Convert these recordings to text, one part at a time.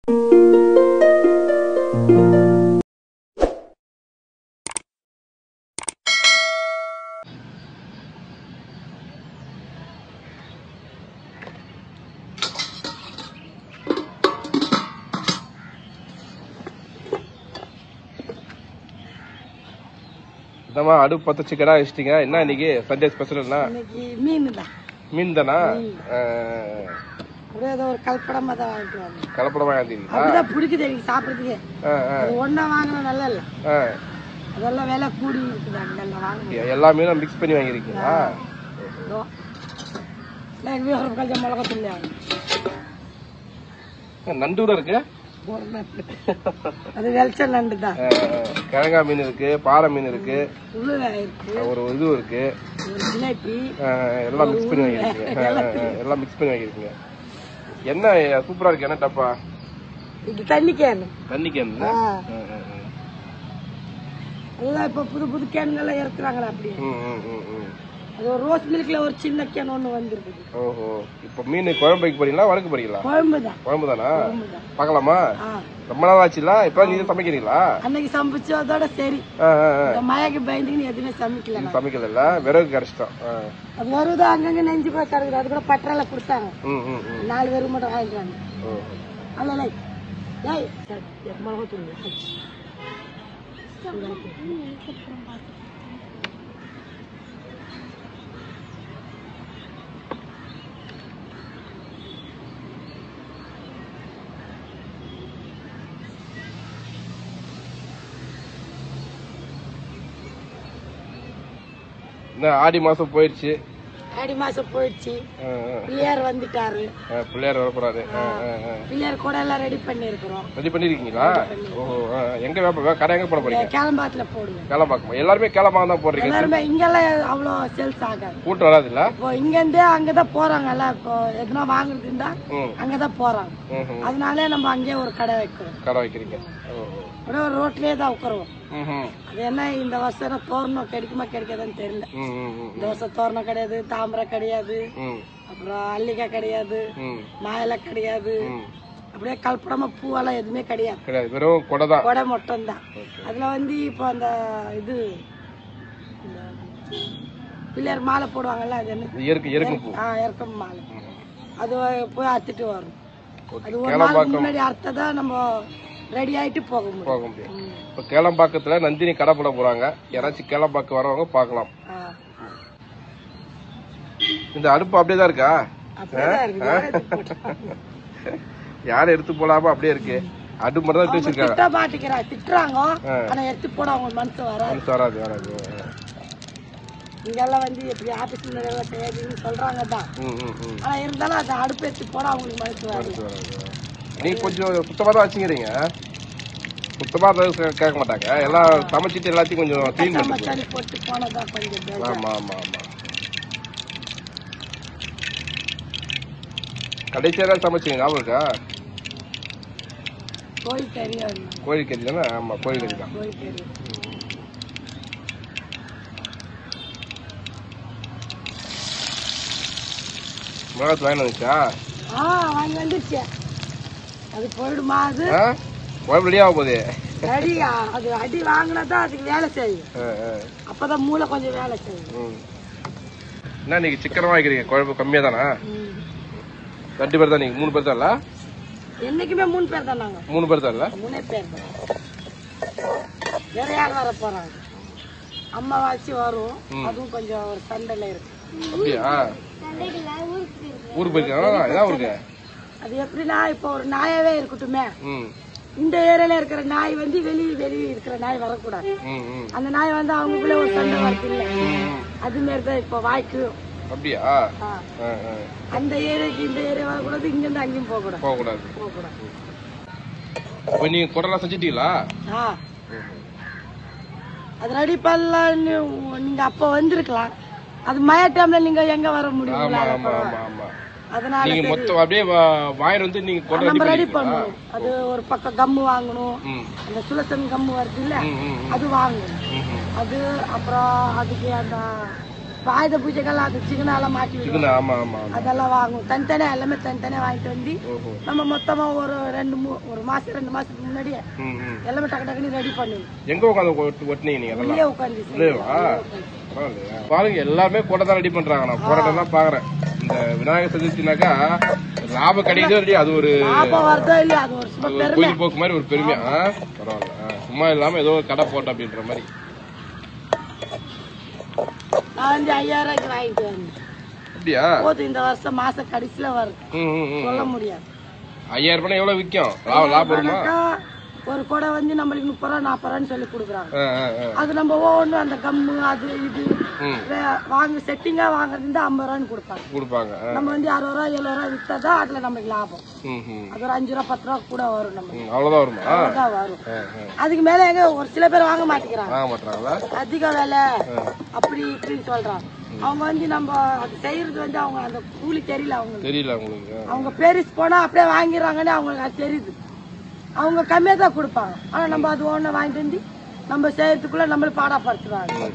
அடுப்பு பத்த சிக்கடா வச்சிட்டீங்க. என்ன இன்னைக்கு சண்டே ஸ்பெஷல்? என்ன மீன் தானா? கலப்படமா தான் வாங்கிட்டு வரணும். கலப்படமா வாங்கிட்டீங்களா? அதுதான் பிடிக்குது எனக்கு சாப்பிடுறதுக்கு. ஒன்னா வாங்கினா நல்லா இல்ல. அதெல்லாம் விலை கூடி இருக்குது. அங்கெல்லாம் வாங்க எல்லா மீனும் மிக்ஸ் பண்ணி வாங்கிருக்கீங்களா? கொஞ்சம் மிளகாத்தூள் நண்டு கூட இருக்கு. அது வெல்ச்ச நண்டு தான். கிழங்கா மீன் இருக்கு, பாறை மீன் இருக்கு, ஒரு இது இருக்கு. எல்லாம் மிக்ஸ் பண்ணி வாங்கிருக்கீங்க. எல்லாம் மிக்ஸ் பண்ணி வாங்கிருக்கீங்க. என்ன சூப்பரா இருக்கு. என்ன டப்பா? இது தண்ணி கேன். தண்ணி கேன். எல்லாம் இப்ப புது புது கேன்கள் இறக்குறாங்களா? அப்படியே அது ஒரு ரோஸ் மில்க்ல ஒரு சின்ன கேன் ஒண்ணு வந்திருக்கு. ஓஹோ. இப்ப மீன் குழம்பு வைக்க போறீங்களா, வறுக்க போறீங்களா? குழம்புதான். குழம்புதானா? பாக்கலாமா? ரொம்ப நாள் ஆச்சுல. இப்ப நீங்க சமைக்கிறீங்களா? அன்னைக்கு சமைச்சதோட சரி. மழைக்கு பயந்துக்கு எதுவுமே சமைக்கல. சமைக்கல. விறகு கரைச்சிட்டோம். அது வருதா அங்கங்க நெஞ்சு போய் கிடக்குது. அது கூட பட்டரால கொடுத்தாங்க. 4 பேருக்கு மட்டும் வாங்கிட்டாங்க. அல்ல மிளகாத்தூள் ஆடி மாசம் போயிடுச்சு. ஆடி மாசம் போயிடுச்சு. பிள்ளையார் வந்துட்டாரு. பிள்ளையார் வரப்போறாரு. பிள்ளையார் கூட எல்லாம் ரெடி பண்ணி இருக்கிறோம். ரெடி பண்ணிருக்கீங்களா? ஓஹோ. எங்க கடை எங்க போட போறீங்க? கேளம்பாக்கத்துல போடுவோம். கேளம்பாக்கம். எல்லாருமே கேளம்பாக்கம் தான் போடுறீங்க? எல்லாருமே இங்கெல்லாம் அவ்வளவு சேல்ஸ் ஆகாது. கூட்டம் வராது இல்ல? இப்போ இங்க இருந்தே அங்கதான் போறாங்க. எல்லாம் இப்போ எதுனா வாங்குறது இருந்தா அங்கதான் போறாங்க. அதனால நம்ம அங்கேயே ஒரு கடை வைக்கிறோம். கடை வைக்கிறீங்க. அப்படியே ஒரு ரோட்லயே தான் உட்காருவோம். அது என்ன இந்த வருஷம் தோரணம் கிடைக்குமா கிடைக்காதுன்னு தெரியல. இந்த வருஷம் தோரணம் கிடையாது, தாமரை கிடையாது, அப்புறம் அல்லிக்காய் கிடையாது, மாயிலை கிடையாது. அப்படியே கல்படமா பூவெல்லாம் எதுவுமே கிடையாது. வெறும் கொடை மட்டும் தான். அதுல வந்து இப்போ அந்த இது பிள்ளையார் மாலை போடுவாங்கல்ல, அது என்ன எருக்கம் மாலை, அது போய் அறுத்துட்டு வரும். அது ஒரு நாள் முன்னாடி அறுத்ததான் நம்ம ரெடி ஆயிட்டு போக முடியும். இப்ப கேளம்பாக்கத்துல நந்தினி கடை போட போறாங்க. யாராச்சும் கேளம்பாக்கம் வரவங்க பாக்கலாம். இந்த அடுப்பு அப்படியேதான் இருக்கா? யாரும் எடுத்து போடாம அப்படியே இருக்கு. அடுப்பு மட்டும் தான் வச்சிருக்காங்க. திட்டுறாங்க, ஆனா எடுத்து போட அவங்க மனசு வராது. இங்கெல்லாம் வந்து எப்படி ஆபீஸ்ல செய்யாதுன்னு சொல்றாங்க தான். ஆனா இருந்தாலும் அந்த அடுப்பு எடுத்து போட அவங்களுக்கு மனசு வராது. நீங்க கொஞ்சம் சுத்தமா தான் வச்சுக்கிறீங்க. சுத்தமா கேட்க மாட்டாங்க. எல்லாம் சமைச்சிட்டு எல்லாத்தையும் கொஞ்சம் கிளீன் போட்டு போனதான் கொஞ்சம். ஆமா ஆமா ஆமா. கடைசியா சமைச்சீங்க ஞாபகம் இருக்கா? கோழிக்கறி தானே? ஆமா, கோழிக்கறி தான். மிளகாத்து வாங்கி வந்துச்சா? வாங்கி வந்துருச்சு. அது போயிடுமா? அது குழம்பு ரெடி ஆக போகுது. ரெடியா? அது அடி வாங்கினாதான் அதுக்கு வேலை செய்யும். அப்பதான் மூளை கொஞ்சம் வேலை செய்யும். என்ன நீங்க சிக்கன் வாங்கிக்கிறீங்க? குழம்பு கம்மியா தானா? 2 பேர் தான். நீங்க 3 பேர் தான் இல்ல? என்னைக்குமே 3 பேர் தான். நாங்க 3 பேர் தான் இல்ல? 3 பேர் தான். வேற யார் வர போறாங்க? அம்மா வாச்சி வரும். அதுவும் கொஞ்சம் ஒரு சண்டையில இருக்கு. அப்படியா? ஊருக்கு போயிருக்காங்க. ஏதாவது ஊருக்கு? அது எப்படின்னா, இப்போ ஒரு நாயாவே இருக்கட்டுமே, இந்த ஏரியால இருக்கிற நாய் வந்து வெளியே இருக்கிற நாய் வரக்கூடாது. அந்த நாய் வந்து அவங்களுக்குள்ள ஒரு சண்டை வருது இல்ல, அது மாதிரிதான் இப்போ வாய்க்கு. அப்படியா? அந்த ஏரியாக்கு இந்த ஏரியா வரக்கூடாது, இங்க இருந்து அங்கேயும் போகக்கூடாது. நீங்க குடலாம் செஞ்சிட்டீங்களா? அது ரெடி பண்ணலாம். நீங்க அப்ப வந்திருக்கலாம். அது மழை டைம்ல நீங்க எங்க வர முடியும்? அதனால நீங்க மொத்தம் அப்படியே வாயில வந்து நீங்க நம்ம ரெடி பண்ணணும். அது ஒரு பக்கம் கம்மு வாங்கணும். அந்த சுலசன் கம்மு வருது இல்ல, அது வாங்கணும். அது அப்புறம் அதுக்கு அந்த ஆயுத பூஜைக்கெல்லாம் அது சிக்கனெல்லாம் மாட்டி சிக்கன ஆமா ஆமா அதெல்லாம் வாங்குவோம். தனித்தனியா எல்லாமே தனித்தனியா வாங்கிட்டு வந்து நம்ம மொத்தமா ஒரு ஒரு மாசம் 2 மாசத்துக்கு முன்னாடியே எல்லாமே டக்கு டக்குன்னு ரெடி பண்ணுவோம். எங்க உட்காந்து ஒட்டினீங்க நீங்க? வெளியே உட்காந்து பாருங்க எல்லாமே கூட தான் ரெடி பண்றாங்க. நான் போராட்டம் தான் பாக்குறேன். இந்த விநாயகர் சதுர்த்தினாக்கா லாபம் கிடைக்குதோ இல்லையா, அது ஒரு லாபம் வருதோ இல்லையா, அது ஒரு சும்மா பெருமை, கோயில் போக்கு மாதிரி ஒரு பெருமையா. பரவாயில்ல, சும்மா இல்லாம ஏதோ கடை போட்டோம் அப்படின்ற மாதிரி. நான் வந்து 5000 ரூபாய்க்கு வாங்கிட்டு வந்தேன். அப்படியா? போது இந்த வருஷம் மாச கடைசியில வரும், சொல்ல முடியாது. 5000 ரூபாய் எவ்வளவு விற்கும்? லாபம் வருமா? ஒரு கொடை வந்து நம்மளுக்கு 30 ரூபா 40 ரூபான்னு சொல்லி கொடுக்குறாங்க. அது நம்ம ஒவ்வொன்று அந்த கம்மு அது இது வாங்க செட்டிங்கா வாங்குறது 50 ரூபான்னு கொடுப்பாங்க. நம்ம வந்து 60 ரூபா 70 ரூபா வித்தாதான் அதுல நமக்கு லாபம். அது ஒரு 5 ரூபா 10 ரூபா கூட வரும். நம்ம அவ்வளவுதான் வருமா? அவ்வளவுதான் வரும். அதுக்கு மேல எங்க ஒரு சில பேர் வாங்க மாட்டேங்கிறாங்க, அதிக வேலை அப்படி இப்படின்னு சொல்றாங்க. அவங்க வந்து நம்ம அது செய்யறது வந்து அவங்க அந்த கூலி தெரியல அவங்களுக்கு. அவங்க பேரிஸ் போனா அப்படியே வாங்கிடுறாங்கன்னு அவங்களுக்கு அது தெரியுது. அவங்க கம்மியா தான் கொடுப்பாங்க. ஆனா நம்ம அது ஒண்ணு வாங்கிட்டு வந்து நம்ம செய்யறதுக்குள்ள நம்மள பாடாப்படுத்துவாங்க.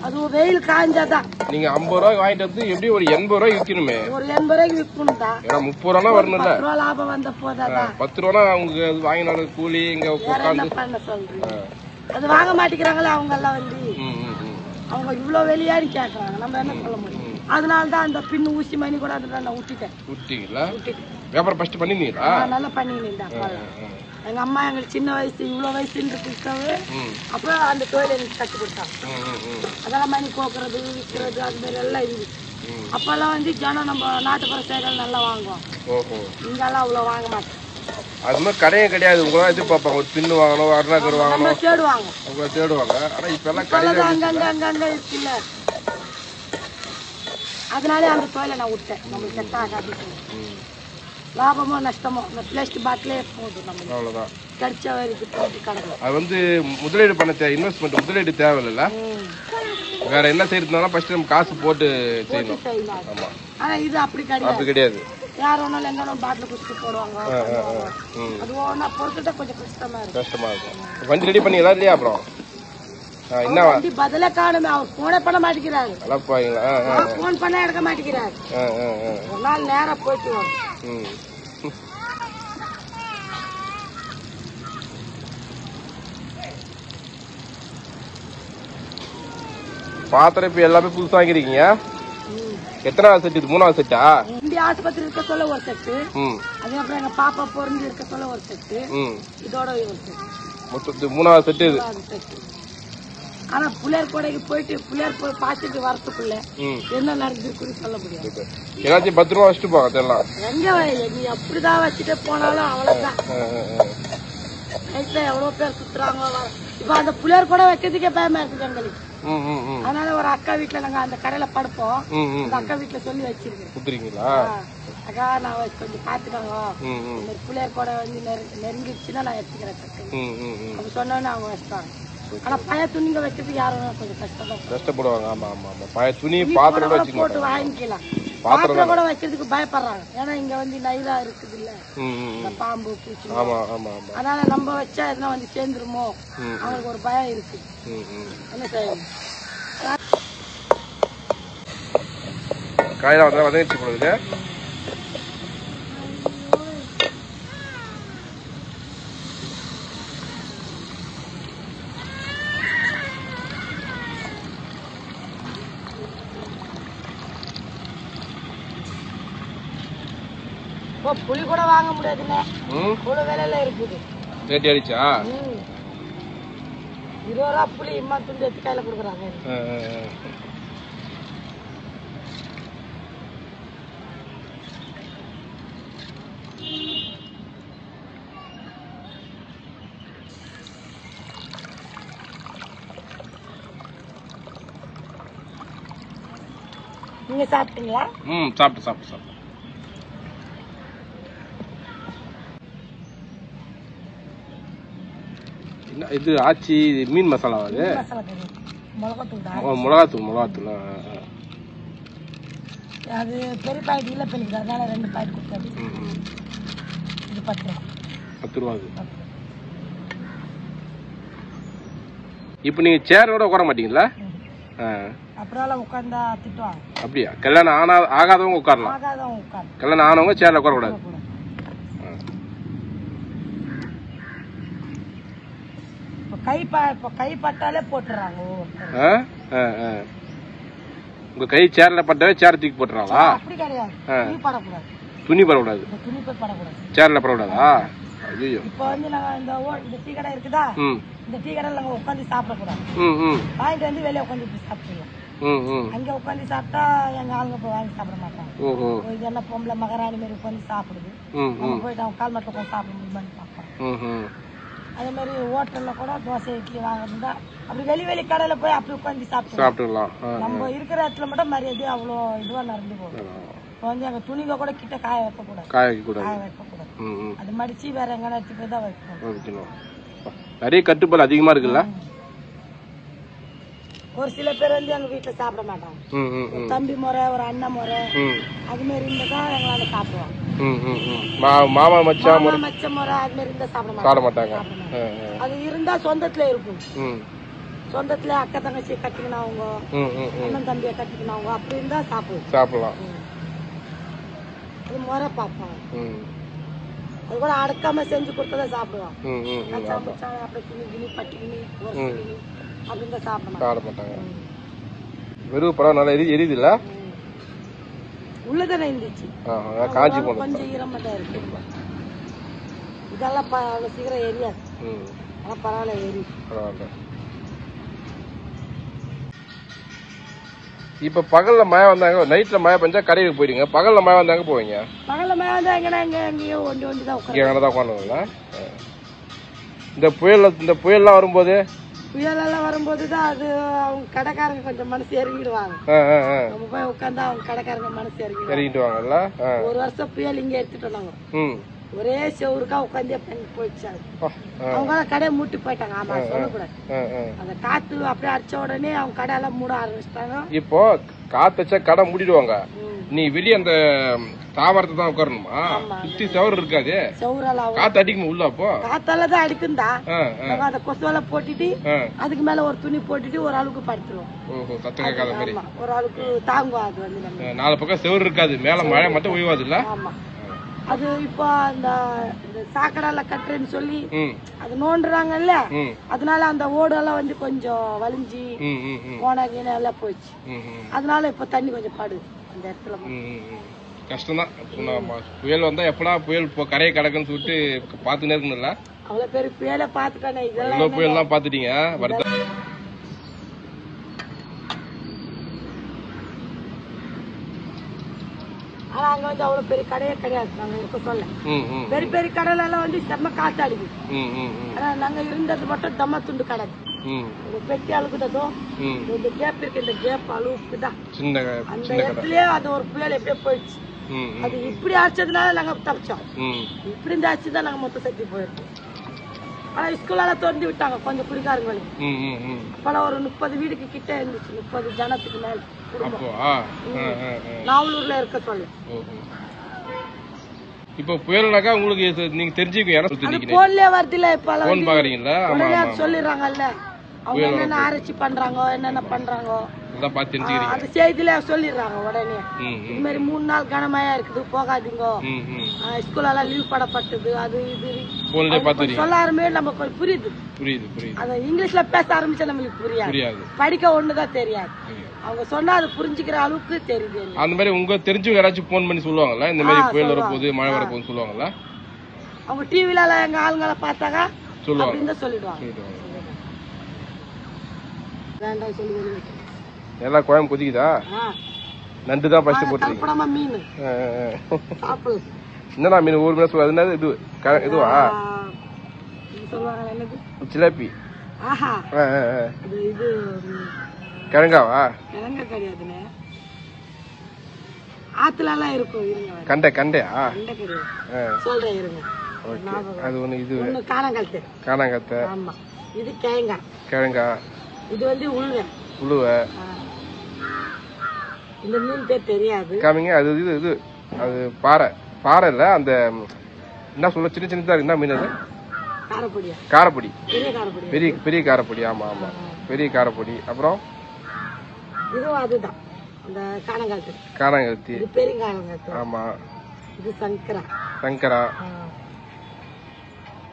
அது வெயில் காய்ஞ்சாதான். நீங்க 50 ரூபாய் வாங்கிட்டு வந்து எப்படி ஒரு 80 ரூபாய் விற்கணுமே? ஒரு 80 ரூபாய்க்கு விற்கணும் தான். 30 ரூபா வரணும்ல, 10 ரூபா லாபம் வந்த போதாதான். 10 ரூபா அவங்க வாங்கினால கூலி இங்க என்ன பண்ண சொல்றீங்க? அது வாங்க மாட்டேங்கிறாங்களே அவங்க எல்லாம் வந்து. அவங்க இவ்வளவு வெளியாடி கேக்குறாங்க, நம்ம என்ன சொல்ல முடியும்? அதனாலதான் அந்த பின் ஊசி மணி கூட நான் விட்டுட்டேன். வியாபாரம் ஃபர்ஸ்ட் பண்ணினீங்களா? நல்லா பண்ணினேன். எங்க அம்மா எங்களுக்கு சின்ன வயசு இவ்வளவு வயசுன்னு அப்புறம் அந்த தொழில் எனக்கு கற்றுக் கொடுத்தாங்க. அதெல்லாம் மணி கோக்குறது விற்கிறது அது மாதிரி எல்லாம் இருந்துச்சு. அப்பெல்லாம் வந்து ஜனம் நம்ம நாட்டுப்புற சேகல் நல்லா வாங்குவோம். இங்கெல்லாம் அவ்வளவு வாங்க மாட்டோம். அது மாதிரி கடையே கிடையாது. உங்களா எதிர்பார்ப்பாங்க ஒரு பின்னு வாங்கணும், அருணாக்கர் வாங்கணும், தேடுவாங்க. உங்களை தேடுவாங்க. ஆனா இப்ப எல்லாம் கடையில அங்கங்க இருக்குல்ல, அதனாலே அந்த தொழிலை நான் விட்டேன். நம்மளுக்கு செட் ஆகாது. லாபமோ நஷ்டமோ இந்த பிளாஸ்டிக் பாட்டிலே போதும். நம்ம அவ்வளவுதான் கிடைச்ச வரைக்கும் போட்டு கடை. அது வந்து முதலீடு பண்ண இன்வெஸ்ட்மெண்ட் முதலீடு தேவையில்ல. வேற என்ன செய்யறதுனால ஃபர்ஸ்ட் நம்ம காசு போட்டு செய்யணும். ஆமா. ஆனா இது அப்படி கிடையாது. யார் வேணாலும் எங்க பாட்டில் குடிச்சு போடுவாங்க. அது ஒன்னா பொறுத்துட்டா கொஞ்சம் கஷ்டமா இருக்கும். வண்டி ரெடி பண்ணி ஏதாவது இல்லையா? அப்புறம் என்ன பதில காணுமே, அவர் போனே பண்ண மாட்டேங்கிறாரு. போன் பண்ண எடுக்க மாட்டேங்கிறாரு. ஒரு நாள் நேரம் போயிட்டு வரும். பாத்திரம் இப்ப எல்லாமே புதுசா வாங்கிருக்கீங்க. எத்தனாவது செட் இது? 3வது செட்டா? இந்திய ஆஸ்பத்திரி இருக்க சொல்ல ஒரு செட்டு, அதுக்கப்புறம் எங்க பாப்பா பொருந்து இருக்க சொல்ல ஒரு செட்டு, இதோட ஒரு செட்டு, மொத்தம் 3வது செட்டு இது. ஆனா புள்ளையார் கோடைக்கு போயிட்டு புள்ளையார் போய் பாத்துட்டு வரத்துக்குள்ள என்ன நடந்துருக்குன்னு சொல்ல முடியாது. எல்லாத்தையும் 10 ரூபா வச்சுட்டு போங்க. அதெல்லாம் எங்க நீ அப்படிதான் வச்சுட்டு போனாலும் அவ்வளவுதான். எவ்வளவு பேர் சுத்துறாங்க. இப்ப அந்த புள்ளையார் கூட வைக்கிறதுக்கே பயமா இருக்குது எங்களுக்கு. அதனால ஒரு அக்கா வீட்டுல நாங்க அந்த கடையில படுப்போம். அந்த அக்கா வீட்டுல சொல்லி வச்சிருக்கேன். அக்கா நான் கொஞ்சம் பாத்துக்காங்க, இந்த புள்ளையார் கூட வந்து நெருங்கிடுச்சுன்னா நான் எடுத்துக்கிறேன் அப்படி சொன்னோன்னு அவங்க வச்சுட்டாங்க. ஆனா பழைய துணிங்க வைக்கிறதுக்கு யாரும் கொஞ்சம் கஷ்டப்படுவாங்க. ஆமா ஆமா ஆமா. பழைய துணி பாத்திரம் போட்டு வாங்கிக்கலாம். பாத்திரம் கூட வைக்கிறதுக்கு பயப்படுறாங்க. ஏன்னா இங்க வந்து நைலா இருக்குது இல்ல, பாம்பு பூச்சி. அதனால நம்ம வச்சா எதுனா வந்து சேர்ந்துருமோ அவங்களுக்கு ஒரு பயம் இருக்கு. என்ன செய்யணும்? காயில வந்து வதங்கிச்சு போடுது. புளி கூட வாங்க முடியாதுங்க, இவ்வளவு விலையில இருக்குது. ரேட் ஏறிச்சா? 20 ரூபா புளி இம்மா துண்டு எடுத்து கையில கொடுக்குறாங்க. நீங்க சாப்பிட்டீங்களா? சாப்பிட்டு இது ஆச்சி மீன் மசாலா. அது மிளகாத்தூள். அது பெரிய பாக்கெட் இல்ல பெரிய, அதனால 2 பாக்கெட் கொடுத்தாரு. இது 10 ரூபா. இப்ப நீங்க சேரோட உட்கார மாட்டீங்களா? அப்புறம் உட்கார்ந்தா திட்டுவாங்க. அப்படியா? கல்யாணம் ஆகாதவங்க உட்காரலாம், ஆகாதவங்க உட்கார். கல்யாணம் ஆனவங்க சேர்ல உட்கார கூடாது. கை பட்டாலே போட்டுறாங்க. உங்க கை சேர்ல பட்டவே சேர் தூக்கி போட்டுறாங்களா? அப்படி கிடையாது, துணி படக்கூடாது. துணி படக்கூடாது, துணி படக்கூடாது, சேர்ல படக்கூடாதா? ஐயோ. இப்ப வந்து நாங்க இந்த டீ கடை இருக்குதா, இந்த டீ கடையில நாங்க உட்காந்து சாப்பிடக்கூடாது. வாங்கிட்டு வந்து வெளியே உட்காந்து இப்படி சாப்பிடுவோம். அங்க உட்காந்து சாப்பிட்டா எங்க ஆளுங்க போய் வாங்கி சாப்பிட மாட்டாங்க. இது என்ன பொம்பளை மகாராணி மாதிரி உட்காந்து சாப்பிடுது, நம்ம போயிட்டு அவங்க கால் மட்டும் உட்காந்து சாப்பிட முடியுமான்னு பாப்போம். அதே மாதிரி ஹோட்டல்ல கூட தோசை இட்லி வாங்கிருந்தா அப்படி வெளி கடையில போய் அப்படி உட்காந்து சாப்பிட்டுலாம். நம்ம இருக்கிற இடத்துல மட்டும் மரியாதை அவ்வளோ இதுவா நடந்து போகும். இப்போ வந்து எங்க துணிங்க கூட கிட்ட காய வைக்கக்கூடாது, காய வைக்கக்கூடாது. அது மடிச்சு வேற எங்கன்னா எடுத்து போய் தான் வைக்கணும். நிறைய கட்டுப்பாடு அதிகமா இருக்குல்ல. ஒரு சில பேர் வந்து எங்க வீட்டுல சாப்பிட மாட்டாங்க. தம்பி முறை, ஒரு அண்ணன் முறை, அது மாதிரி இருந்தாதான் எங்களால சாப்பிடுவாங்க. மாமா மச்சா முறை அது மாதிரி இருந்தா சாப்பிட மாட்டாங்க. அது இருந்தா சொந்தத்துல இருக்கும். சொந்தத்துல அக்கா தங்கச்சி கட்டிக்கினவங்க, அண்ணன் தம்பிய கட்டிக்கினவங்க அப்படி இருந்தா சாப்பிடலாம். அது முறை பார்ப்பாங்க. அது கூட அடக்காம செஞ்சு கொடுத்ததா சாப்பிடுவாங்க. அப்படி கிணி பட்டிக்கினி அப்படின்னு தான் சாப்பிட மாட்டாங்க. வெறும் படம் நல்லா எரியுது இல்ல, உள்ளதானே இருந்துச்சு, காஞ்சி போன கொஞ்சம் ஈரமா தான் இருக்கு. இதெல்லாம் அவ்வளவு சீக்கிரம் எரியாது. ஆனா பரவாயில்ல, எரியுது. இப்ப பகல்ல மழை வந்தாங்க, நைட்ல மழை பெஞ்சா கடைக்கு போயிடுங்க. பகல்ல மழை வந்தாங்க போவீங்க? பகல்ல மழை வந்தா எங்கேயோ ஒண்டி தான் உட்காந்துங்களா? இந்த புயல்லாம் வரும்போது, புயலெல்லாம் வரும்போதுதான் அது அவங்க கடைக்காரங்க கொஞ்சம் மனசு இறங்கிடுவாங்க. நம்ம போய் உட்காந்து அவங்க கடைக்காரங்க மனசு இறங்கிடுவாங்கல்ல. ஒரு வருஷம் புயல் இங்க எடுத்துட்டு வந்தாங்க, ஒரே செவருக்கா உட்காந்து போயிடுச்சு. அவங்க கடையை மூட்டி போயிட்டாங்க. ஆமா, சொல்லக்கூடாது. அந்த காத்து அப்படியே அடிச்ச உடனே அவங்க கடையெல்லாம் மூட ஆரம்பிச்சிட்டாங்க. இப்போ காத்தச்சா கடை மூடிடுவாங்க. நீ வெளியே அந்த தாவரத்தை தான் உட்காரணுமா? சுத்தி செவரு இருக்காது, காத்து அடிக்குமா உள்ள? அப்போ காத்தால தான் அடிக்குந்தா. அந்த கொசுவெல்லாம் போட்டுட்டு அதுக்கு மேல ஒரு துணி போட்டுட்டு ஒரு அளவுக்கு படுத்துரும். ஒரு அளவுக்கு தாங்குவா. அது வந்து நாலு பக்கம் செவரு இருக்காது, மேல மழை மட்டும் உயவாது இல்ல. ஆமா, அது இப்போ அந்த சாக்கடைல கட்டுறேன்னு சொல்லி அது நோண்டுறாங்கல்ல, அதனால அந்த ஓடெல்லாம் வந்து கொஞ்சம் வலிஞ்சு போனகீன எல்லாம் போயிடுச்சு. அதனால இப்ப தண்ணி கொஞ்சம் பாடுது அந்த இடத்துல. கஷ்டம்தான். புயல் வந்தா எப்படா புயல் கரையை கிடக்குன்னு சொல்லிட்டு பாத்துனே இருக்கணும்ல. அவ்வளவு பேரு புயலை பாத்துட்டானே, இதெல்லாம் புயல் எல்லாம் பாத்துட்டீங்க. ஆனா அங்க வந்து அவ்வளவு பெரிய கடையே கிடையாது. நாங்க இருக்க சொல்ல பெரிய பெரிய கடையில எல்லாம் வந்து செம்ம காத்து அடிக்குது. ஆனா நாங்க இருந்தது மட்டும் தம்மா துண்டு கடை. பெட்டி அழுகுதோ இந்த கேப் இருக்கு, இந்த கேப் அழுகுதான் அந்த இடத்துலயே அது ஒரு புயல் எப்படியே போயிடுச்சு. அது இப்படி அடிச்சதுனால நாங்க தப்பிச்சோம். இப்படி இருந்து அடிச்சுதான் நாங்க மொத்த சக்தி போயிருக்கோம். ஆனா ஸ்கூலால திறந்து விட்டாங்க கொஞ்சம் குடிக்காரங்களுக்கு. அப்பெல்லாம் ஒரு 30 வீடுக்கு கிட்ட இருந்துச்சு, 30 ஜனத்துக்கு மேல குடும்பம். நாவலூர்ல இருக்க சொல்ல. இப்ப புயல்னாக்கா உங்களுக்கு நீங்க தெரிஞ்சுக்க போன்லயே வருது இல்ல, இப்ப சொல்லிடுறாங்கல்ல அவங்க என்னென்ன ஆராய்ச்சி பண்றாங்க, என்னென்ன பண்றாங்க அது செய்தியில சொல்லிடுறாங்க உடனே. இது மாதிரி 3 நாள் கனமழையா இருக்குது, போகாதீங்க, ஸ்கூல் எல்லாம் லீவ் படப்பட்டது, அது இது சொல்ல ஆரம்பிச்சு நம்ம கொஞ்சம் புரியுது. அத இங்கிலீஷ்ல பேச ஆரம்பிச்சா நம்மளுக்கு புரியாது, படிக்க ஒண்ணுதான் தெரியாது. அவங்க சொன்னா அது புரிஞ்சுக்கிற அளவுக்கு தெரியுது. அந்த மாதிரி உங்க தெரிஞ்சவங்க யாராச்சும் போன் பண்ணி சொல்லுவாங்கல்ல, இந்த மாதிரி புயல் வரப்போகுது மழை வரப்போகுதுன்னு சொல்லுவாங்கல்ல? அவங்க டிவில எங்க ஆளுங்களை பார்த்தாங்க சொல்லுவாங்க, சொல்லிடுவாங்க. எல்லாம் குழம்பு கொதிக்குதா? நண்டு தான் ஃபர்ஸ்ட் போட்டுருக்கீங்க. மீன் என்னடா மீன்? ஒரு மீன் சொல்லுவாங்க. என்னது இது? இதுவா? ஜிலேபி. இது கிழங்காவா? கிழங்கா கிடையாதுண்ணே, ஆத்துல எல்லாம் இருக்கும். கண்டை கண்டையா? சொல்றேன் இருங்க. அது ஒண்ணு, இது காணாங்கத்தை. காணாங்கத்தை. ஆமா, இது கிழங்கா. கிழங்கா. இது வந்து உழுவ. இந்த மீன் பேர் தெரியாது. காமிங்க. அது இது அது பாறை. பாறை இல்ல, அந்த என்ன சொல்ல, சின்ன சின்னதா இருக்கு. என்ன மீன் அது? காரப்பொடி. பெரிய காரப்பொடி. ஆமா ஆமா, பெரிய காரப்பொடி. அப்புறம் இதுவும் அதுதான் இந்த காணங்காலத்து. காணாங்கத்தி. இது பெருங்காலங்காத்து. ஆமா. இது சங்கரா. சங்கரா.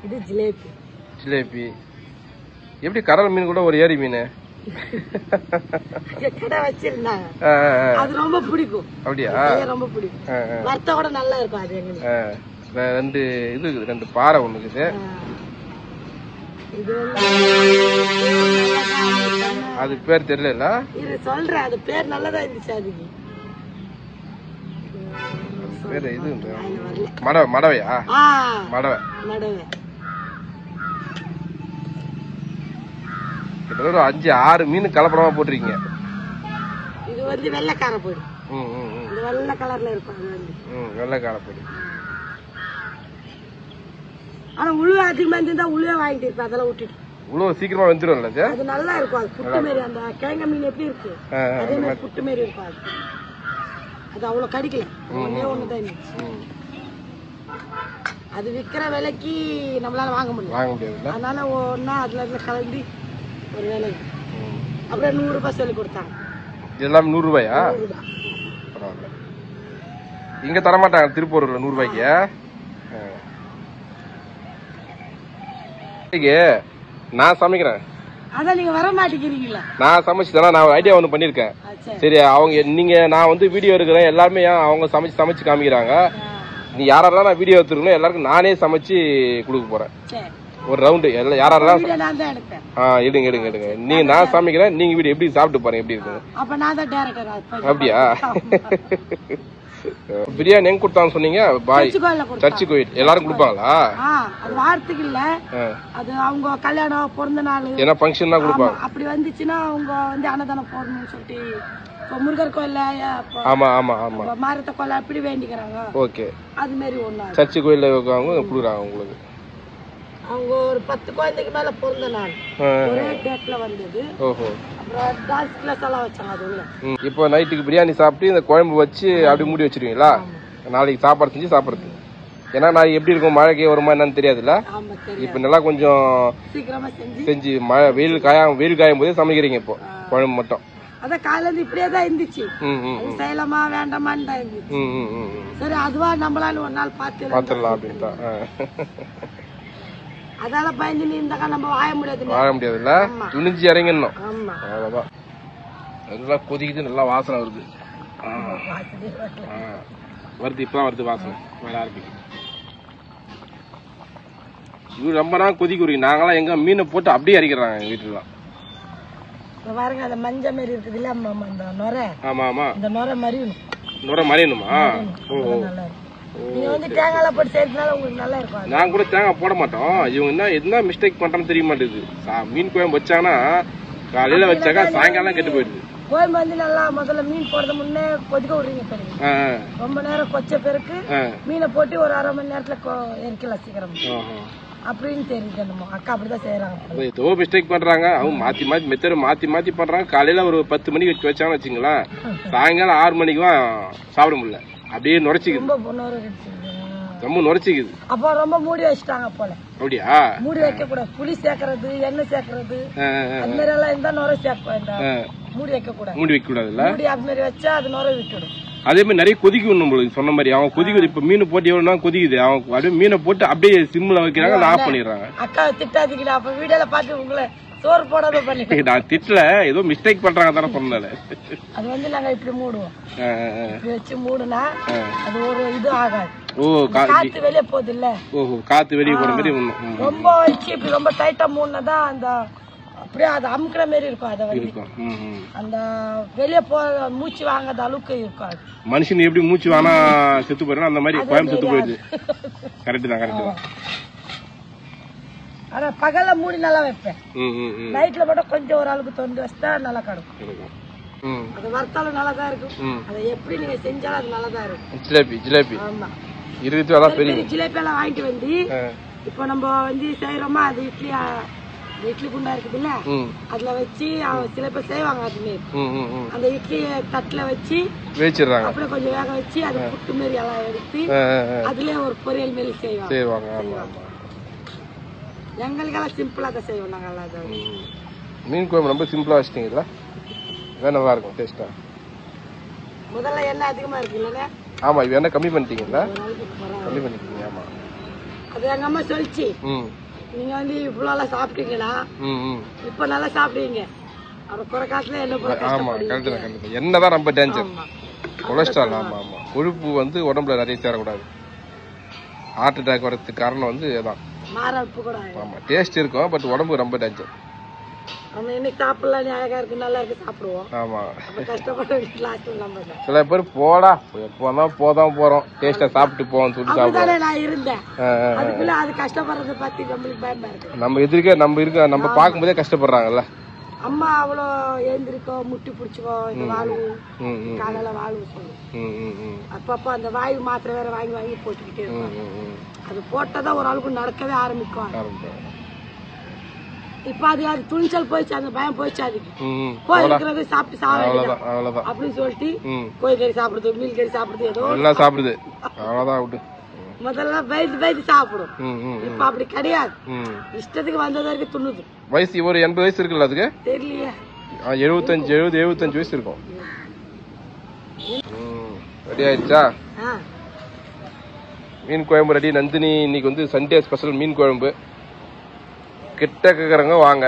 இது ஜிலேபி. ஜிலேபி. எப்படி கடல் மீன் கூட ஒரு ஏரி மீன் கடை வச்சிருந்தாங்க. அது ரொம்ப பிடிக்கும். அப்படியா? ரொம்ப பிடிக்கும். வறுத்த கூட நல்லா இருக்கும். அது எங்களுக்கு ரெண்டு இது ரெண்டு பாறை ஒண்ணு இருக்குது. இது அது பேர் தெரியல. இது சொல்றேன், அது பேர் நல்லதா இருந்துச்சு. அதுக்கு பேர் இது மடவை. மடவையா? மடவை. மடவை கிட்டத்தட்ட 5-6 மீன் கலப்படமா போட்டிருக்கீங்க. இது வந்து வெள்ளைக்கார பொடி. இது வெள்ளை கலர்ல இருக்கும். வெள்ளைக்கார பொடி. ஆனா உழுவ அதிகமா இருந்தா உழுவே வாங்கிட்டு இருப்பேன். அதெல்லாம் விட்டுட்டு உழுவ சீக்கிரமா வந்துரும்ல. அது நல்லா இருக்கும். அது புட்டு மாரி அந்த கிழங்க மீன் எப்படி இருக்கு அதே மாதிரி புட்டு மாரி இருக்கும். அது அவ்வளவு கடிக்கல. ஒன்னே ஒண்ணுதான் இருந்துச்சு. அது விக்கிற விலைக்கு நம்மளால வாங்க முடியாது. அதனால ஒன்னா அதுல கலந்து ஒரு வேலைக்கு அப்புறம் 100 ரூபாய் சொல்லி கொடுத்தாங்க. இதெல்லாம் 100 ரூபாயா? பரவாயில்ல. இங்க தரமாட்டாங்க திருப்பூர்ல 100 ரூபாய்க்கு. நான் சமைக்கிறேன். அதான் நீங்க வர மாட்டேங்கிறீங்களா? நான் சமைச்சுதான். நான் ஒரு ஐடியா ஒண்ணு பண்ணிருக்கேன். சரி, அவங்க நீங்க நான் வந்து வீடியோ எடுக்கிறேன். எல்லாருமே அவங்க சமைச்சு காமிக்கிறாங்க. நீ யாரெல்லாம் நான் வீடியோ எடுத்துருக்கணும் எல்லாருக்கும் நானே சமைச்சு கொடுக்க போறேன். ஒரு ரவுண்டு யாரெல்லாம் எடுங்க. நீங்க நான் சமைக்கிறேன். நீங்க வீடியோ எப்படி சாப்பிட்டு பாருங்க எப்படி இருக்கு. அப்படியா? பிரியாணி எங்க கொடுத்தான்னு சொன்னீங்க? பாய் சர்ச்சு கோயில். எல்லாரும் கொடுப்பாங்களா? அது வாரத்துக்கு இல்ல, அது அவங்க கல்யாணம் பிறந்த நாள் என்ன ஃபங்க்ஷன் தான் கொடுப்பாங்க. அப்படி வந்துச்சுன்னா அவங்க வந்து அன்னதானம் போடணும்னு சொல்லிட்டு முருகர் கோயில்ல மாரத்த கோயில் அப்படி வேண்டிக்கிறாங்க. ஓகே. அது மாதிரி ஒண்ணு சர்ச்சு கோயில்ல கொடுக்குறாங்க உங்களுக்கு. அவங்க ஒரு 10 குழந்தைக்கு மேல பிறந்த நாள் ஒரே டேட்ல வந்தது. ஓஹோ. அப்புறம் டான்ஸ் கிளாஸ் எல்லாம் வச்சாங்க அது உள்ள. இப்போ நைட்டுக்கு பிரியாணி சாப்பிட்டு இந்த குழம்பு வச்சு அப்படி மூடி வச்சிருவீங்களா? நாளைக்கு சாப்பாடு செஞ்சு சாப்பிடுறது. ஏன்னா நான் எப்படி இருக்கும் மழைக்கு வருமா என்னன்னு தெரியாதுல்ல. இப்ப நல்லா கொஞ்சம் சீக்கிரமா செஞ்சு மழை வெயில் காயும் போதே சமைக்கிறீங்க இப்போ குழம்பு மட்டும். அதான் காலையில இருந்து இப்படியே தான் இருந்துச்சு. செய்யலாமா வேண்டாமான்னு தான் இருந்துச்சு. சரி அதுவா நம்மளால ஒரு நாள் பாத்துடலாம் அப்படின்ட்டா. அதால பயந்து நீ இருந்தாக்கா நம்ம வாழ முடியாதுல்ல. துணிஞ்சு இறங்கணும். அவ்வளவுதான். நல்லா கொதிக்குது, நல்லா வாசனை வருது. இப்பதான் வருது வாசனை வர ஆரம்பிக்கும். இது ரொம்ப நாள் கொதிக்க விடுங்க. நாங்களாம் எங்க மீனை போட்டு அப்படியே அரைக்கிறாங்க எங்க வீட்டுல. பாருங்க அந்த மஞ்சள் மாதிரி இருக்குது இல்ல அந்த நுரை. ஆமா ஆமா. இந்த நுரை மறியணும். நுரை மறியணுமா? நீங்க வந்து தேங்காய் போட்டு செய்யறதுனால உங்களுக்கு நல்லா இருக்கும். நாங்க கூட தேங்காய் போட மாட்டோம். இவங்க என்ன மிஸ்டேக் பண்றான்னு தெரிய மாட்டேங்குது. மீன் குழம்பு வச்சாங்கன்னா காலையில வச்சாக்கா சாயங்காலம் கெட்டு போயிடுது. குழம்பு வந்து நல்லா முதல்ல மீன் போடுறது முன்னே கொதிக்க விடுறீங்க பாருங்க. ரொம்ப நேரம் கொச்ச பிறகு மீனை போட்டு ஒரு 1/2 மணி நேரத்துல எரிக்கலாம் சீக்கிரம் அப்படின்னு தெரியுது. அக்கா அப்படிதான் செய்யறாங்க. ஏதோ மிஸ்டேக் பண்றாங்க. அவங்க மாத்தி மாத்தி பண்றாங்க. காலையில ஒரு 10 மணிக்கு வச்சாங்கன்னு வச்சுங்களேன், சாயங்காலம் 6 மணிக்கு சாப்பிட முடியல. அப்படியே நுரைச்சிக்குது. ரொம்ப நுரைச்சிக்குது. அப்போ ரொம்ப மூடி வச்சுட்டாங்க போல. அப்படியா? மூடி வைக்க கூடாது. புளி சேர்க்கறது, எண்ணெய் சேர்க்கறது அந்த மாதிரி எல்லாம் இருந்தா நுரை சேர்க்க மூடி வைக்க கூடாது. மூடி வைக்க கூடாதுல்ல. மூடி அது மாதிரி வச்சா அது நுரை விட்டுடும். அதே மாதிரி நிறைய கொதிக்கும் நம்மளுக்கு சொன்ன மாதிரி. அவங்க கொதிக்குது. இப்ப மீன் போட்டு எவ்வளவு கொதிக்குது. அவங்க அப்படியே மீனை போட்டு அப்படியே சிம்ல வைக்கிறாங்க, ஆஃப் பண்ணிடுறாங்க. அக்கா திட்டாதீங்களா? அப்ப வீடியோல பாத்து உங்களை சோறு போடாத பண்ணி. நான் திட்டல, ஏதோ மிஸ்டேக் பண்றாங்க தானே சொன்னால. அது வந்து நாங்க இப்படி மூடுவோம். இப்படி வச்சு மூடுனா அது ஒரு இது ஆகாது. ஓ, காத்து வெளியே போகுது இல்ல. ஓஹோ, காத்து வெளியே போற மாதிரி. ரொம்ப வச்சு இப்படி ரொம்ப டைட்டா மூடுனதா அந்த அப்படியே அது அமுக்கிற மாதிரி இருக்கும். அதை வந்து அந்த வெளியே போற மூச்சு வாங்காத அளவுக்கு இருக்கும். மனுஷன் எப்படி மூச்சு வானா செத்து போயிடும் அந்த மாதிரி குழம்பு செத்து போயிடுது. கரெக்ட் தான். ஆனா பகல்ல மூடி நல்லா வைப்பேன். நைட்ல மட்டும் கொஞ்சம் ஒரு அளவுக்கு தொண்டு வச்சா நல்லா கிடக்கும். அது வறுத்தாலும் நல்லா தான் இருக்கும். அதை எப்படி நீங்க செஞ்சாலும் அது நல்லா தான் இருக்கும். ஜிலேபி ஆமா பெரிய ஜிலேபி எல்லாம் வாங்கிட்டு வந்து இப்போ நம்ம வந்து செய்யறோமா, அது இட்லி குண்டா இருக்குதுல்ல, அதுல வச்சு சில பேர் செய்வாங்க. அதுமே அந்த இட்லி தட்டுல வச்சு வச்சிடறாங்க. அப்படியே கொஞ்சம் வேக வச்சு அது புட்டு மாரி எல்லாம் எடுத்து அதுலயே ஒரு பொரியல் மாரி செய்வாங்க. எங்களுக்கெல்லாம் சிம்பிளா தான் செய்வோம் நாங்க. மீன் குழம்பு ரொம்ப சிம்பிளா வச்சிட்டீங்களா? நல்லா இருக்கும் டேஸ்டா. முதல்ல எண்ணெய் அதிகமா இருக்கு இல்ல? ஆமா, இது என்ன கம்மி பண்ணிட்டீங்களா? கம்மி பண்ணிட்டீங்க. ஆமா, அது எங்க அம்மா சொல்லிச்சு. நீங்க வந்து இவ்வளவு சாப்பிட்டீங்களா, இப்ப நல்லா சாப்பிடுவீங்க, அப்புறம் குறை காசுல என்ன போல. ஆமா, கரெக்ட் தான். என்னதான் ரொம்ப டேஞ்சர் கொலஸ்ட்ரால். ஆமா ஆமா, கொழுப்பு வந்து உடம்புல நிறைய சேரக்கூடாது. ஹார்ட் அட்டாக் வரதுக்கு காரணம் வந்து அதான். மாரடைப்பு கூட. ஆமா, டேஸ்ட் இருக்கும், பட் உடம்பு ரொம்ப டேஞ்சர். நம்ம இன்னைக்கு சாப்பிடலாம், அழகா இருக்கு, நல்லா இருக்கு, சாப்பிடுவோம். ஆமா, கஷ்டப்பட்டு சில பேர் போடா எப்போதான் போறோம், டேஸ்டா சாப்பிட்டு போவோம் சொல்லி சாப்பிடுவோம். நான் இருந்தேன், அதுக்குள்ள அது கஷ்டப்படுறத பத்தி நம்மளுக்கு பயமா இருக்கு. நம்ம எதிர்க்க நம்ம பார்க்கும்போதே கஷ்டப்படுறாங்கல்ல. அம்மா அவ்வளோ எழுந்திருக்கோ, முட்டி பிடிச்சிக்கோ, இந்த வாழ்வு காலையில வாழ்வு சொல்லும். அப்பப்போ அந்த வாயு மாத்திரை வேற வாங்கி வாங்கி போட்டுக்கிட்டே இருக்கும். அது போட்டதான் ஒரு அளவுக்கு நடக்கவே ஆரம்பிக்கும். இப்ப அது துணிச்சல் போயிடுச்சு, அந்த பயம் போயிடுச்சு. அதுக்கு போயிருக்கிறது சாப்பிட்டு சாப்பிட அப்படின்னு சொல்லிட்டு கோழிக்கறி சாப்பிடுறது, மீன் கறி சாப்பிடுறது, ஏதோ எல்லாம் சாப்பிடுது. அவ்வளவுதான். முதல்ல வயது சாப்பிடும், இப்ப அப்படி கிடையாது. இஷ்டத்துக்கு வந்தது வரைக்கும் துண்ணுது. வயசு ஒரு 80 வயசு இருக்குல்ல அதுக்கு? தெரியலையே, 75 வயசு இருக்கும். ரெடி ஆயிடுச்சா? மீன் குழம்பு ரெடி. நந்தினி இன்னைக்கு வந்து சண்டே ஸ்பெஷல் மீன் குழம்பு. கிட்ட கேக்குறவங்க வாங்க,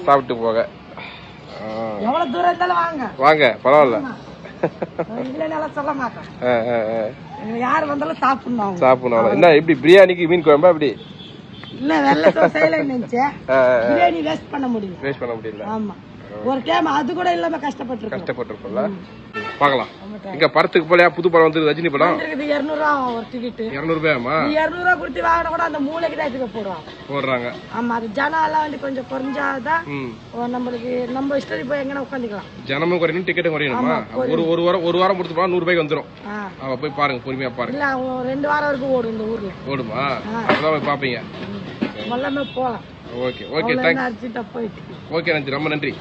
சாப்பிட்டு போக. எவ்வளவு தூரம் இருந்தாலும் வாங்க, வாங்க, பரவாயில்ல. சொல்ல மாட்டேன், யாரு வந்தாலும் சாப்பிடணும். சாப்பிடணும். என்ன இப்படி பிரியாணிக்கு மீன் குழம்பா? அப்படி இல்ல, வெள்ளை செய்யலன்னு நினைச்சேன். பிரியாணி வேஸ்ட் பண்ண முடியல. ஆமா, ஒரு டைம் அது கூட இல்லாம கஷ்டப்பட்டிருக்கோம்ல. பாக்கலாம். இங்க படத்துக்கு போலையா? புது படம் வந்து ரஜினி படம். 200 ரூபா ஒரு டிக்கெட். 200 ரூபாயாமா? 200 ரூபா கொடுத்து வாங்கினா கூட அந்த மூளைக்கு தான் இதுக்கு போடுறாங்க. ஆமா, அது ஜனம் எல்லாம் வந்து கொஞ்சம் குறைஞ்சாதான் நம்மளுக்கு நம்ம இஷ்டத்துக்கு போய் எங்கன்னா உட்காந்துக்கலாம். ஜனமும் குறையணும், டிக்கெட்டும் குறையணுமா? ஒரு வாரம் கொடுத்து போனா 100 ரூபாய்க்கு வந்துடும். போய் பாருங்க, பொறுமையா பாருங்க. இல்ல, 2 வாரம் வரைக்கும் ஓடும் இந்த ஊர்ல. ஓடுமா? அதான் போய் பாப்பீங்க. எல்லாமே போலாம். Okay, thanks. போயிட்டு. ஓகே, நன்றி, ரொம்ப நன்றி.